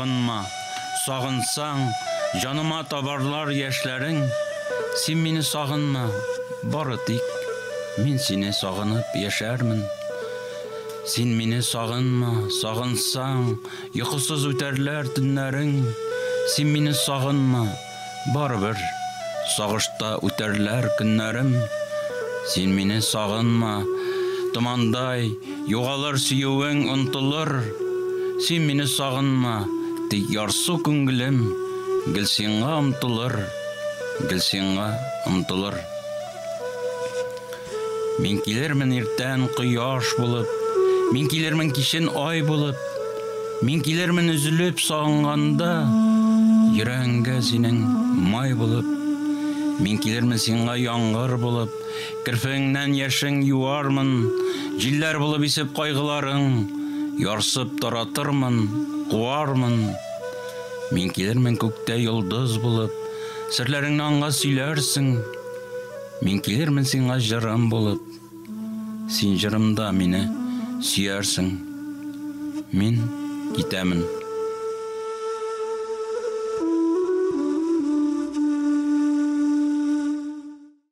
сағынма, сағынсаң, жаныма табарлар яшьләрең. Син мине сағынма, бары тик мин сине сағынып яшәрмен. Син мине сағынма, сағынсаң, йокысыз үтәрләр төннәрең. Син мине сағынма, барыбер сагышта үтәрләр көннәрем. Син мине сағынма, томандай югалыр сөюең онтылыр. Син мине сағынма, тик ярсу күңелем гөлсиңа омтылыр, гөлсиңа омтылыр. Мин килермен иртән кояш булып, мин килермен кичен ай булып, мин килермен үзелеп сагынганда, йөрәгеңгә синең май булып. Мин килермен сиңа яңгыр булып, кирпеңнән яшең юармын, җилләр булып исеп кайгыларың, ярсып таратырмын, куармын. Мин килермен күктә йолдыз булып, серләреңне аңа сөйләрсең. Мин килермен сиңа җырым булып, син җырымда мине сөярсең. Мин китәмен.